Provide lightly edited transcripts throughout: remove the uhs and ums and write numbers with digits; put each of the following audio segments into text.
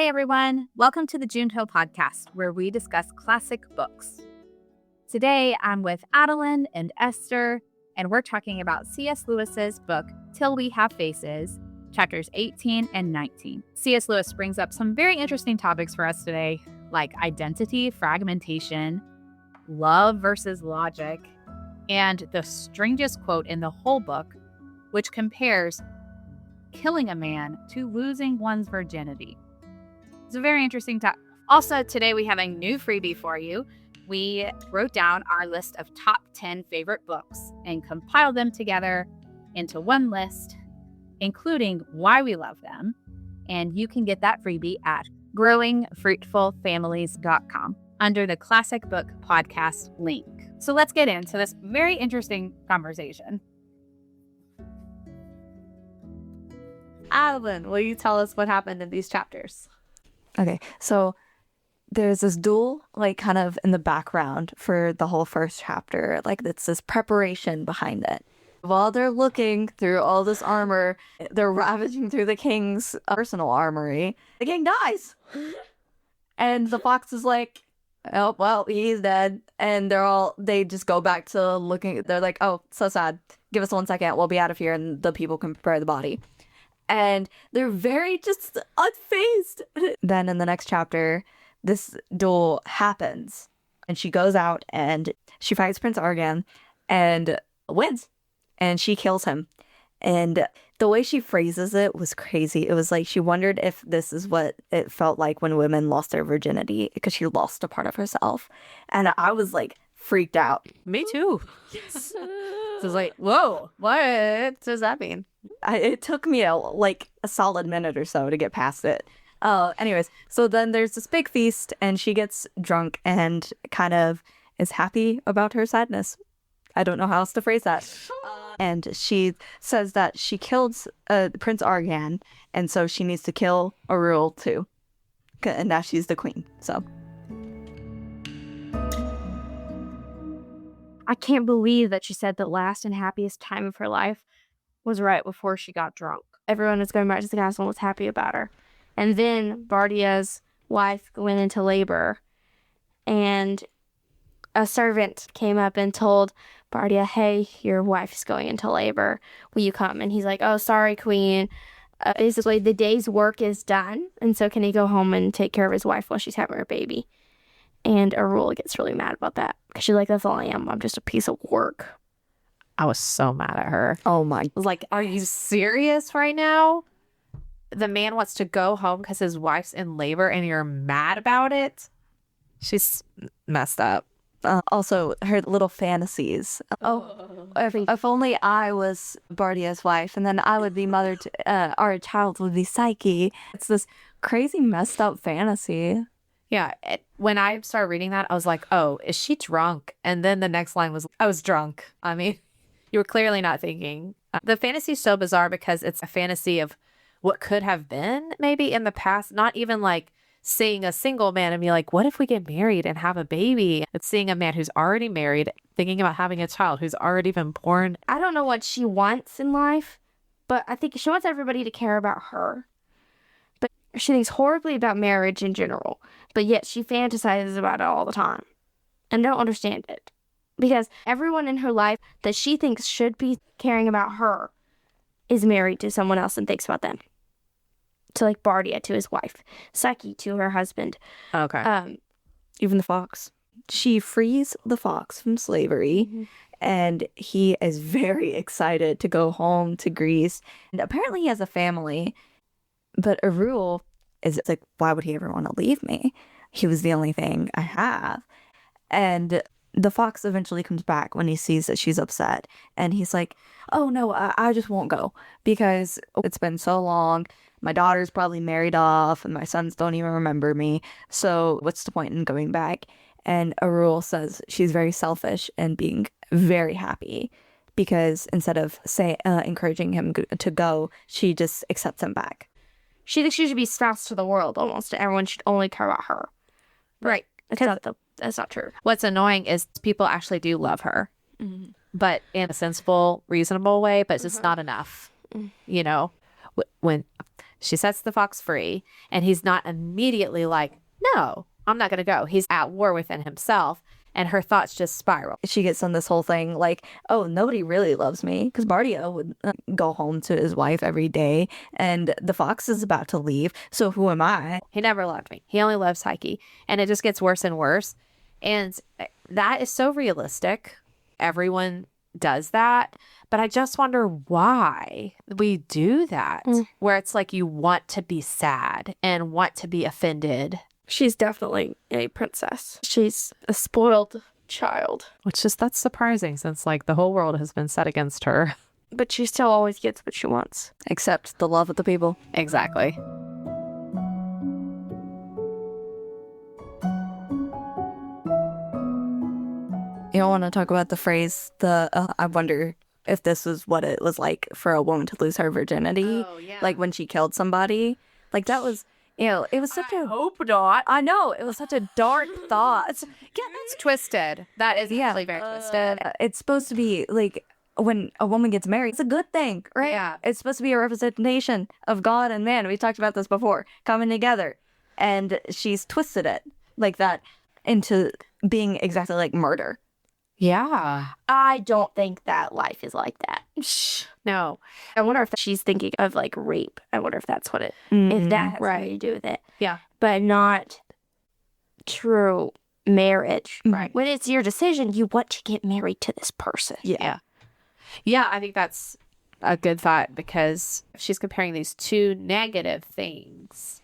Hey everyone, welcome to the Junto podcast, where we discuss classic books. Today I'm with Adalyn and Esther, and we're talking about C.S. Lewis's book, Till We Have Faces, chapters 18 and 19. C.S. Lewis brings up some very interesting topics for us today, like identity fragmentation, love versus logic, and the strangest quote in the whole book, which compares killing a man to losing one's virginity. It's a very interesting topic. Also, today we have a new freebie for you. We wrote down our list of top 10 favorite books and compiled them together into one list, including why we love them. And you can get that freebie at growingfruitfulfamilies.com under the Classic Book Podcast link. So let's get into this very interesting conversation. Adalyn, will you tell us what happened in these chapters? Okay, so there's this duel, like, kind of in the background for the whole first chapter. Like, it's this preparation behind it. While they're looking through all this armor, they're ravaging through the king's personal armory. The king dies! And the fox is like, oh, well, he's dead. And they just go back to looking. They're like, oh, so sad. Give us 1 second. We'll be out of here and the people can prepare the body. And they're very just unfazed. Then in the next chapter, this duel happens. And she goes out and she fights Prince Argan and wins. And she kills him. And the way she phrases it was crazy. It was like she wondered if this is what it felt like when women lost their virginity, because she lost a part of herself. And I was like freaked out. Me too. Yes. So I was like, whoa, what does that mean? It took me a solid minute or so to get past it. Anyways, so then there's this big feast and she gets drunk and kind of is happy about her sadness. I don't know how else to phrase that. And she says that she killed Prince Argan, and so she needs to kill Orual too. And now she's the queen, so. I can't believe that she said the last and happiest time of her life was right before she got drunk. Everyone was going back to the castle and was happy about her. And then Bardia's wife went into labor, and a servant came up and told Bardia, hey, your wife's going into labor. Will you come? And he's like, oh, sorry, queen. Basically, the day's work is done, and so can he go home and take care of his wife while she's having her baby? And Orual gets really mad about that, because she's like, that's all I am. I'm just a piece of work. I was so mad at her. Oh my. I was like, are you serious right now? The man wants to go home because his wife's in labor and you're mad about it? She's messed up. Also, her little fantasies. Oh, if only I was Bardia's wife, and then I would be mother to, our child would be Psyche. It's this crazy messed up fantasy. Yeah, when I started reading that, I was like, oh, is she drunk? And then the next line was, I was drunk. I mean, you were clearly not thinking. The fantasy is so bizarre because it's a fantasy of what could have been maybe in the past, not even like seeing a single man and be like, what if we get married and have a baby? It's seeing a man who's already married, thinking about having a child who's already been born. I don't know what she wants in life, but I think she wants everybody to care about her. But she thinks horribly about marriage in general, but yet she fantasizes about it all the time. And I don't understand it. Because everyone in her life that she thinks should be caring about her is married to someone else and thinks about them. So like Bardia to his wife, Psyche to her husband. Okay. Even the fox. She frees the fox from slavery, and he is very excited to go home to Greece. And apparently he has a family, but Orual is like, why would he ever want to leave me? He was the only thing I have. And the fox eventually comes back when he sees that she's upset, and he's like, oh no, I just won't go because it's been so long. My daughter's probably married off and my sons don't even remember me. So what's the point in going back? And Orual says she's very selfish and being very happy because instead of encouraging him to go, she just accepts him back. She thinks she should be spouse to the world almost. Everyone should only care about her. Right. That's not true. What's annoying is people actually do love her, but in a sensible, reasonable way, but it's just not enough. You know, when She sets the fox free, and he's not immediately like, no, I'm not going to go. He's at war within himself, and her thoughts just spiral. She gets on this whole thing like, oh, nobody really loves me, because Bardia would go home to his wife every day, and the fox is about to leave, so who am I? He never loved me. He only loved Psyche, and it just gets worse and worse. And that is so realistic. Everyone does that, but I just wonder why we do that, where it's like you want to be sad and want to be offended. She's definitely a princess. She's a spoiled child. That's surprising, since like the whole world has been set against her. But she still always gets what she wants. Except the love of the people. Exactly. You don't want to talk about the phrase, I wonder if this was what it was like for a woman to lose her virginity. Oh, yeah. Like when she killed somebody. Like that was, it was such a... hope not. I know, it was such a dark thought. Yeah, that's twisted. That is actually very twisted. It's supposed to be like when a woman gets married, it's a good thing, right? Yeah. It's supposed to be a representation of God and man. We talked about this before, coming together. And she's twisted it like that into being exactly like murder. Yeah. I don't think that life is like that. No. I wonder if she's thinking of like rape. I wonder if that's what it, if that has something to do with it. Yeah. But not true marriage. Right. When it's your decision, you want to get married to this person. Yeah. Yeah, I think that's a good thought, because she's comparing these two negative things.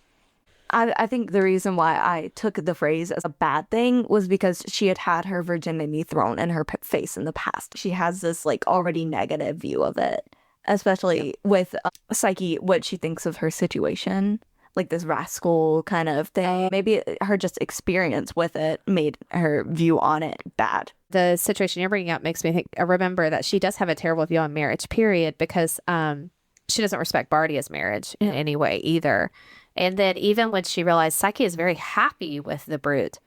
I think the reason why I took the phrase as a bad thing was because she had her virginity thrown in her face in the past. She has this like already negative view of it, especially with Psyche, what she thinks of her situation, like this rascal kind of thing. Maybe her just experience with it made her view on it bad. The situation you're bringing up makes me remember that she does have a terrible view on marriage, period, because she doesn't respect Bardia's marriage in any way either. And then even when she realized Psyche is very happy with the brute.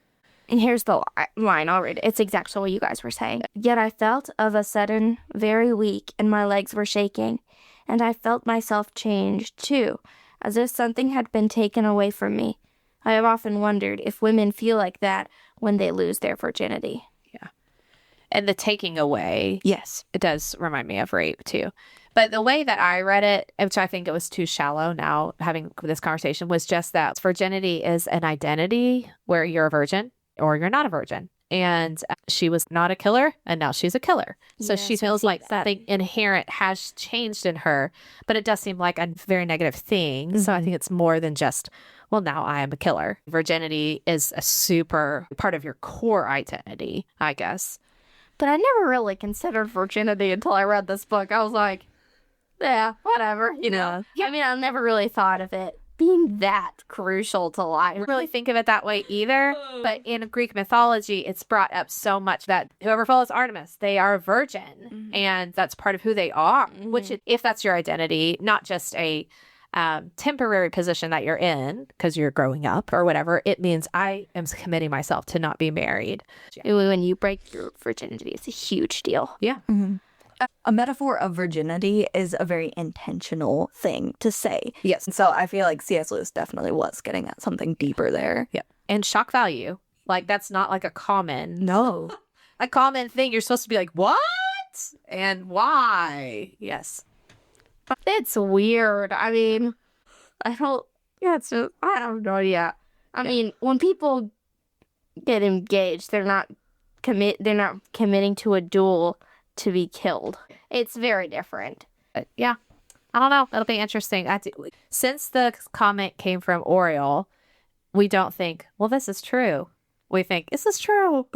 And here's the line, I'll read it. It's exactly what you guys were saying. Yet I felt of a sudden very weak, and my legs were shaking. And I felt myself change, too, as if something had been taken away from me. I have often wondered if women feel like that when they lose their virginity. Yeah. And the taking away, Yes. it does remind me of rape, too. But the way that I read it, which I think it was too shallow now having this conversation, was just that virginity is an identity where you're a virgin or you're not a virgin. And she was not a killer, and now she's a killer. So she feels like something inherent has changed in her, but it does seem like a very negative thing. Mm-hmm. So I think it's more than just, well, now I am a killer. Virginity is a super part of your core identity, I guess. But I never really considered virginity until I read this book. I was like, yeah, whatever, you know. Yeah. I mean, I never really thought of it being that crucial to life. I don't really think of it that way either. But in Greek mythology, it's brought up so much that whoever follows Artemis, they are a virgin. Mm-hmm. And that's part of who they are, which, if that's your identity, not just a temporary position that you're in because you're growing up or whatever, it means I am committing myself to not be married. When you break your virginity, it's a huge deal. Yeah. Mm-hmm. A metaphor of virginity is a very intentional thing to say. Yes. So I feel like C.S. Lewis definitely was getting at something deeper there. Yeah. And shock value. Like, that's not like a common thing. You're supposed to be like, what? And why? Yes. It's weird. I mean, I don't know yet. I mean, when people get engaged, they're not committing to a duel to be killed. It's very different. Yeah. I don't know. It'll be interesting. Since the comment came from Orual, we don't think, well, this is true. We think, this is true.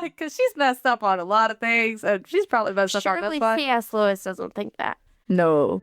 Because she's messed up on a lot of things. And she's probably messed up on this one. C.S. Lewis doesn't think that. No.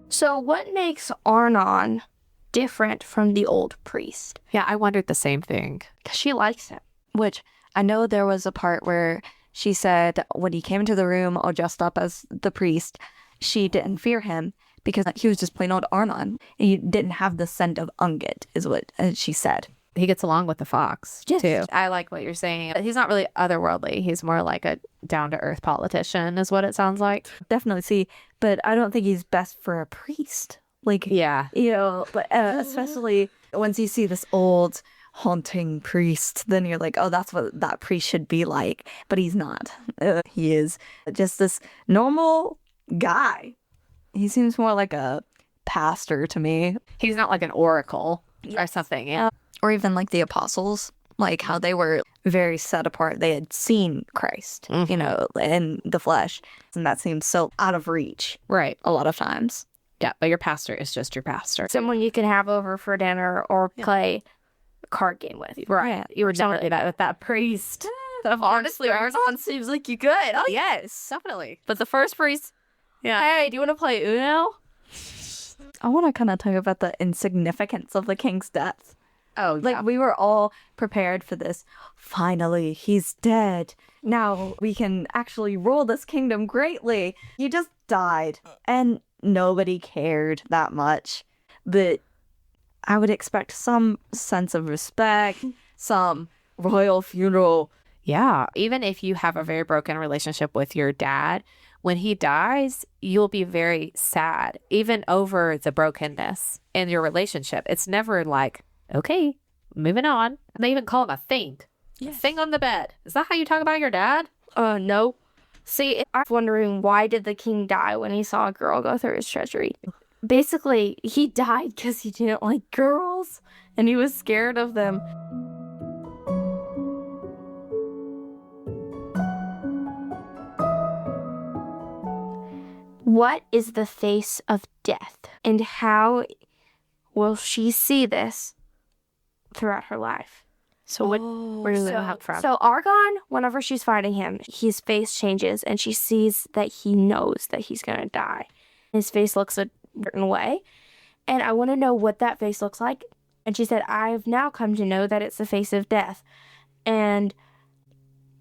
So what makes Arnon different from the old priest? Yeah, I wondered the same thing. Because she likes him. Which I know there was a part where she said when he came into the room all dressed up as the priest, she didn't fear him because he was just plain old Arnon. He didn't have the scent of Ungit, is what she said. He gets along with the fox, Yes. too. I like what you're saying. He's not really otherworldly. He's more like a down-to-earth politician is what it sounds like. Definitely see, but I don't think he's best for a priest. Like, Yeah. you know, but especially once you see this old haunting priest, then you're like, oh, that's what that priest should be like. But he's not. He is just this normal guy. He seems more like a pastor to me. He's not like an oracle or something. Yeah. Or even like the apostles, like how they were very set apart. They had seen Christ, you know, in the flesh. And that seems so out of reach Right. a lot of times. Yeah. But your pastor is just your pastor. Someone you can have over for dinner or play a card game with. Right. You were never do that with that priest. Honestly, Arizon seems like you could. Oh, Yes, definitely. but the first priest, Yeah. hey, do you want to play Uno? I want to kind of talk about the insignificance of the king's death. Oh, Like, we were all prepared for this. Finally, he's dead. Now we can actually rule this kingdom greatly. He just died, and nobody cared that much. But I would expect some sense of respect, some royal funeral. yeah. Even if you have a very broken relationship with your dad, when he dies, you'll be very sad, even over the brokenness in your relationship. It's never like, okay, moving on. And they even call him a thing. Yes. Thing on the bed. Is that how you talk about your dad? No. See, I'm wondering, why did the king die when he saw a girl go through his treasury? Basically, he died because he didn't like girls and he was scared of them. What is the face of death, and how will she see this throughout her life? So where does it come from? So Argon, whenever she's fighting him, his face changes and she sees that he knows that he's going to die. His face looks a certain way. And I want to know what that face looks like. And she said, I've now come to know that it's the face of death. And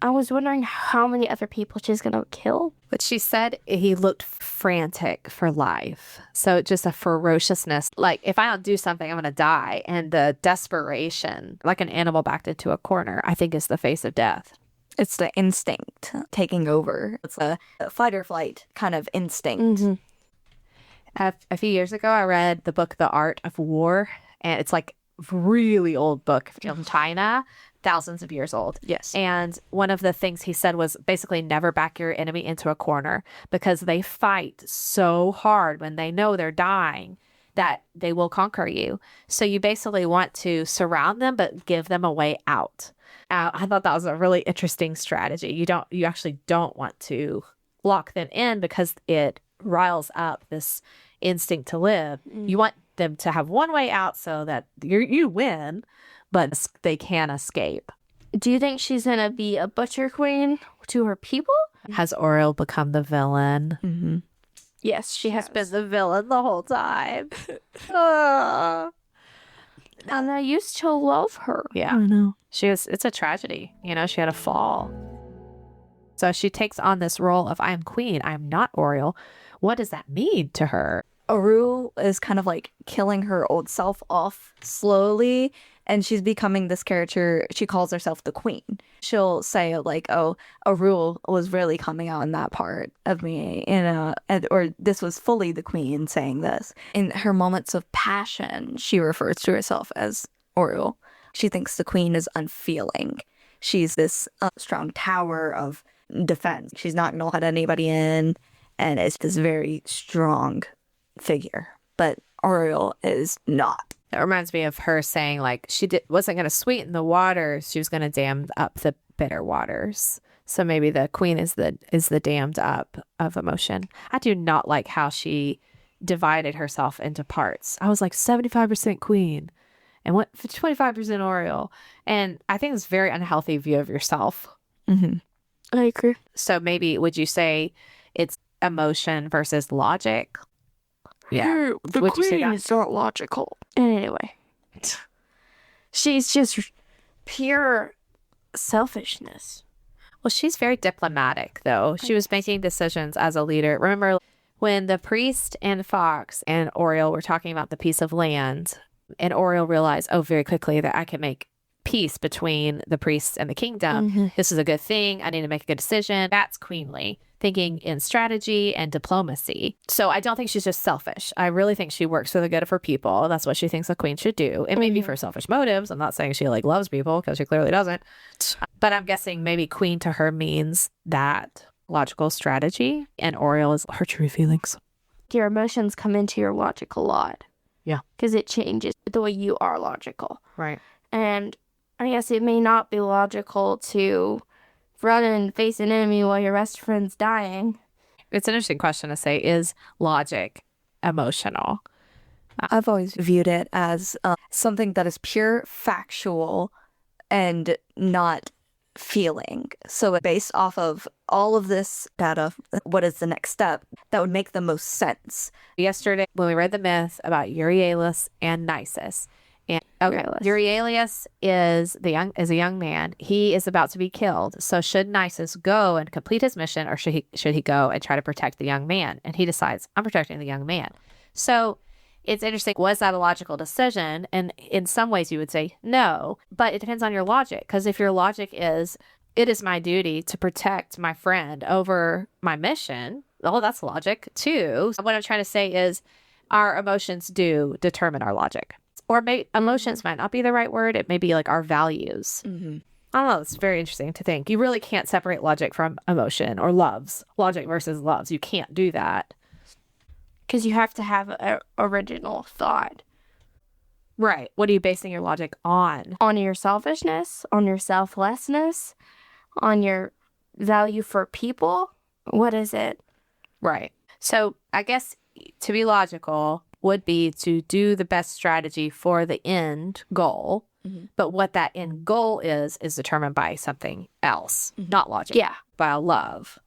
I was wondering how many other people she's going to kill. But she said he looked frantic for life. So just a ferociousness. Like, if I don't do something, I'm going to die. And the desperation, like an animal backed into a corner, I think is the face of death. It's the instinct taking over. It's a fight or flight kind of instinct. Mm-hmm. A few years ago, I read the book, The Art of War. And it's like a really old book from China, thousands of years old. Yes. And one of the things he said was basically never back your enemy into a corner, because they fight so hard when they know they're dying that they will conquer you. So you basically want to surround them, but give them a way out. I thought that was a really interesting strategy. You actually don't want to lock them in, because it riles up this instinct to live. You want them to have one way out so that you win, but they can escape. Do you think she's going to be a butcher queen to her people? Has Orual become the villain? Mm-hmm. Yes, she has Been the villain the whole time. And I used to love her. Yeah. I know. It's a tragedy. You know, she had a fall. So she takes on this role of, I am queen, I am not Orual. What does that mean to her? Orual is kind of like killing her old self off slowly, and she's becoming this character. She calls herself the queen. She'll say like, oh, Orual was really coming out in that part of me, or this was fully the queen saying this. In her moments of passion, she refers to herself as Orual. She thinks the queen is unfeeling. She's this strong tower of defense. She's not going to let anybody in, and it's this very strong figure. But Orual is not. That reminds me of her saying, like, she wasn't going to sweeten the waters, she was going to dam up the bitter waters. So maybe the queen is the dammed up of emotion. I do not like how she divided herself into parts. I was like 75% queen and 25% Orual. And I think it's a very unhealthy view of yourself. Mm-hmm. I agree. So maybe would you say it's emotion versus logic? Yeah. The Would you say queen that? is not logical. And anyway, she's just pure selfishness. Well, she's very diplomatic, though. She was making decisions as a leader. Remember when the priest and Fox and Orual were talking about the piece of land And Orual realized, very quickly that I can make peace between the priests and the kingdom. This is a good thing. I need to make a good decision. That's queenly thinking in strategy and diplomacy. So I don't think she's just selfish. I really think she works for the good of her people. That's what she thinks a queen should do. It may be for selfish motives. I'm not saying she loves people, because she clearly doesn't. But I'm guessing maybe queen to her means that logical strategy, and Orual is her true feelings. Your emotions come into your logic a lot. Yeah. Because it changes the way you are logical. Right. And I guess it may not be logical to run and face an enemy while your best friend's dying. It's an interesting question to say, is logic emotional? I've always viewed it as something that is pure factual and not feeling. So based off of all of this data, what is the next step that would make the most sense? Yesterday, when we read the myth about Euryalus and Nisus, and Euryalus is a young man. He is about to be killed. So should Nisus go and complete his mission, or should he go and try to protect the young man? And he decides, I'm protecting the young man. So it's interesting. Was that a logical decision? And in some ways you would say no, but it depends on your logic. Because if your logic is, it is my duty to protect my friend over my mission, well, that's logic too. What I'm trying to say is our emotions do determine our logic. Or emotions might not be the right word. It may be like our values. I don't know. It's very interesting to think. You really can't separate logic from emotion or loves. Logic versus loves. You can't do that. Because you have to have an original thought. Right. What are you basing your logic on? On your selfishness, on your selflessness, on your value for people. What is it? Right. So I guess to be logical would be to do the best strategy for the end goal. But what that end goal is determined by something else, not logic. Yeah. By love.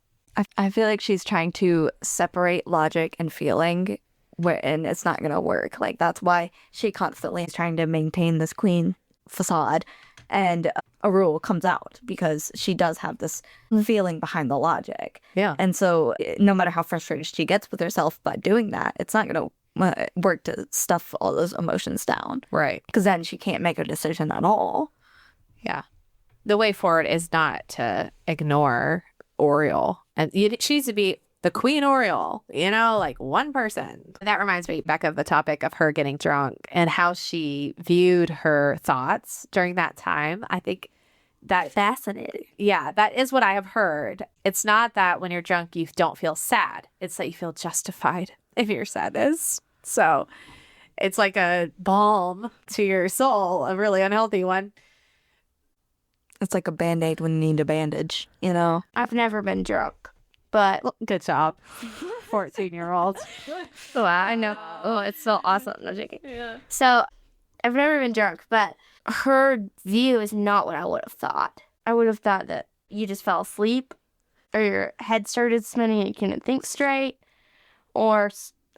I feel like she's trying to separate logic and feeling, and it's not going to work. Like, that's why she constantly is trying to maintain this queen facade. And Orual comes out because she does have this feeling behind the logic. Yeah. And so no matter how frustrated she gets with herself by doing that, it's not going to work to stuff all those emotions down. Right. Because then she can't make a decision at all. Yeah. The way forward is not to ignore Orual. And she needs to be the Queen Orual, like one person. That reminds me back of the topic of her getting drunk and how she viewed her thoughts during that time. I think that Fascinating. Yeah, that is what I have heard. It's not that when you're drunk, you don't feel sad. It's that you feel justified in your sadness. So it's like a balm to your soul, a really unhealthy one. It's like a Band-Aid when you need a bandage, I've never been drunk, but Good job, 14-year-old. wow, I know. Oh, it's so awesome. No joking. Yeah. So I've never been drunk, but her view is not what I would have thought. I would have thought that you just fell asleep, or your head started spinning and you couldn't think straight, or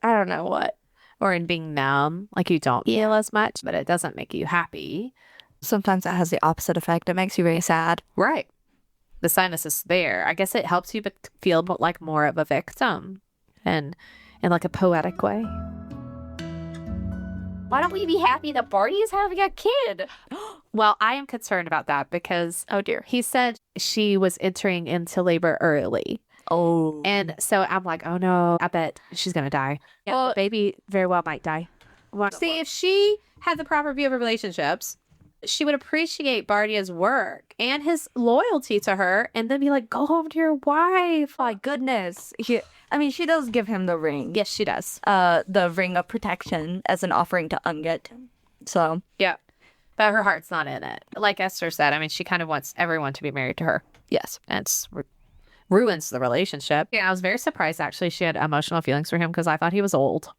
I don't know what. Or in being numb, like you don't feel as much, but it doesn't make you happy. Sometimes that has the opposite effect. It makes you very sad. Right. The sadness is there. I guess it helps you feel like more of a victim, and in like a poetic way. Why don't we be happy that Bardia is having a kid? Well, I am concerned about that because, oh dear, he said she was entering into labor early. Oh. And so I'm like, oh no, I bet she's going to die. Yeah, Well, the baby very well might die. See, if she had the proper view of relationships, she would appreciate Bardia's work and his loyalty to her and then be like, go home to your wife. My goodness. She does give him the ring. Yes, she does. The ring of protection as an offering to Unget. So. Yeah. But her heart's not in it. Like Esther said, she kind of wants everyone to be married to her. Yes. And it's ruins the relationship. Yeah, I was very surprised, actually, she had emotional feelings for him because I thought he was old.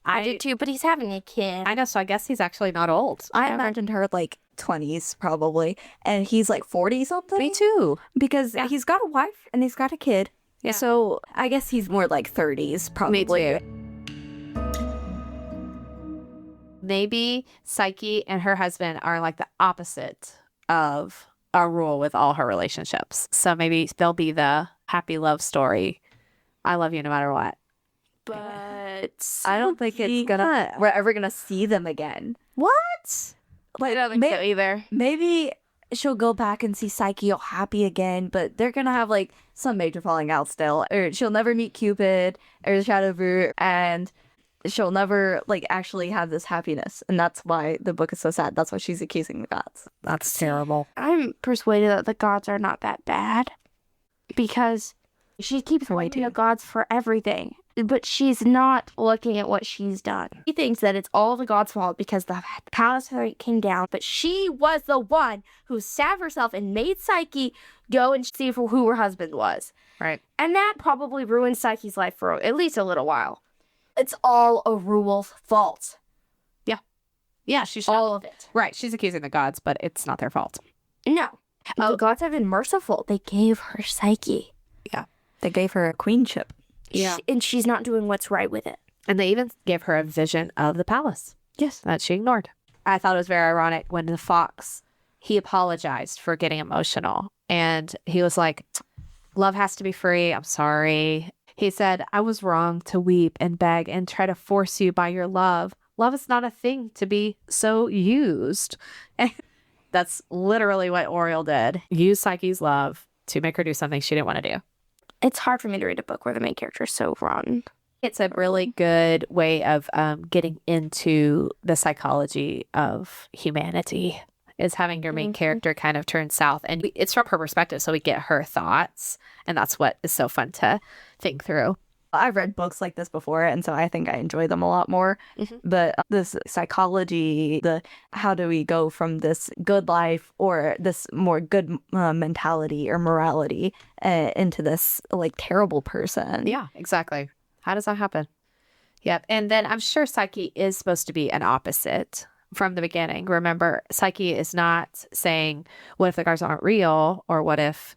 I did too, but he's having a kid. I know, so I guess he's actually not old. I imagined her like 20s probably, and he's like 40 something. Me too. Because he's got a wife and he's got a kid. Yeah. So I guess he's more like 30s probably. Me too. Maybe Psyche and her husband are like the opposite of Orual with all her relationships. So maybe they'll be the happy love story. I love you no matter what. But But I don't think we're ever gonna see them again. What? I don't think so either. Maybe she'll go back and see Psyche all happy again, but they're gonna have like some major falling out still. Or she'll never meet Cupid or Shadowbrook, and she'll never like actually have this happiness. And that's why the book is so sad. That's why she's accusing the gods. That's terrible. I'm persuaded that the gods are not that bad because she keeps blaming the gods for everything, but she's not looking at what she's done. She thinks that it's all the gods' fault because the palace came down, but she was the one who stabbed herself and made Psyche go and see who her husband was. Right. And that probably ruined Psyche's life for at least a little while. It's all Orual's fault. Yeah, she's All of it. right. She's accusing the gods, but it's not their fault. No. The gods have been merciful. They gave her Psyche. They gave her a queenship. And she's not doing what's right with it. And they even gave her a vision of the palace. Yes. That she ignored. I thought it was very ironic when the fox, he apologized for getting emotional. And he was like, love has to be free. I'm sorry. He said, I was wrong to weep and beg and try to force you by your love. Love is not a thing to be so used. And that's literally what Orual did. Use Psyche's love to make her do something she didn't want to do. It's hard for me to read a book where the main character is so rotten. It's a really good way of getting into the psychology of humanity, is having your main character kind of turn south. And it's from her perspective, so we get her thoughts. And that's what is so fun to think through. I've read books like this before, and so I think I enjoy them a lot more. But this psychology, how do we go from this good life or this more good mentality or morality into this like terrible person? Yeah, exactly. How does that happen? Yep. And then I'm sure Psyche is supposed to be an opposite from the beginning. Remember, Psyche is not saying, what if the gods aren't real? Or what if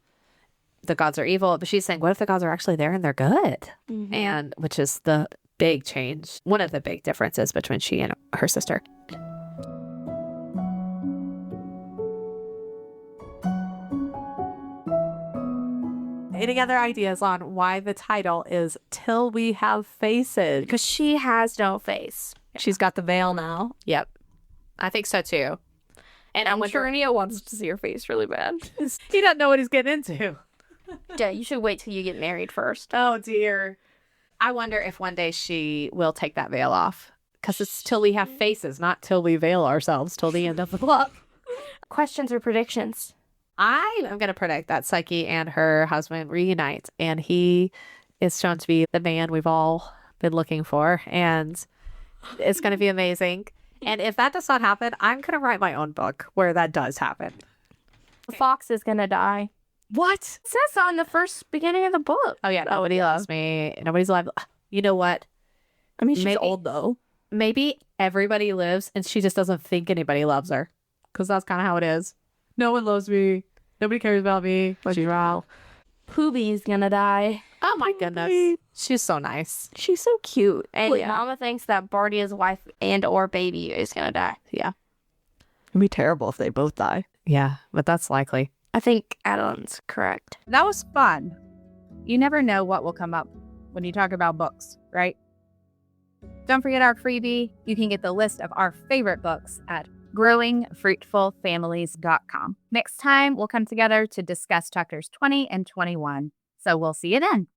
the gods are evil? But she's saying, what if the gods are actually there and they're good? And which is the big change. One of the big differences between she and her sister. Any other ideas on why the title is Till We Have Faces? Because she has no face. She's got the veil now. Yep. I think so too. And I'm sure Nia wants to see her face really bad. He doesn't know what he's getting into. Yeah, you should wait till you get married first. Oh, dear. I wonder if one day she will take that veil off. Because it's till we have faces, not till we veil ourselves till the end of the book. Questions or predictions? I am going to predict that Psyche and her husband reunite. And he is shown to be the man we've all been looking for. And it's going to be amazing. And if that does not happen, I'm going to write my own book where that does happen. The fox is going to die. What? It says on the first beginning of the book. Oh, yeah. Nobody loves me. Nobody's alive. You know what? I mean, she's old though. Maybe everybody lives and she just doesn't think anybody loves her. Because that's kind of how it is. No one loves me. Nobody cares about me. She's wrong. Poobie's going to die. Oh, my goodness. She's so nice. She's so cute. And Mama thinks that Bardia's wife and or baby is going to die. Yeah. It'd be terrible if they both die. Yeah, but that's likely. I think Adalyn's correct. That was fun. You never know what will come up when you talk about books, right? Don't forget our freebie. You can get the list of our favorite books at growingfruitfulfamilies.com. Next time, we'll come together to discuss chapters 20 and 21. So we'll see you then.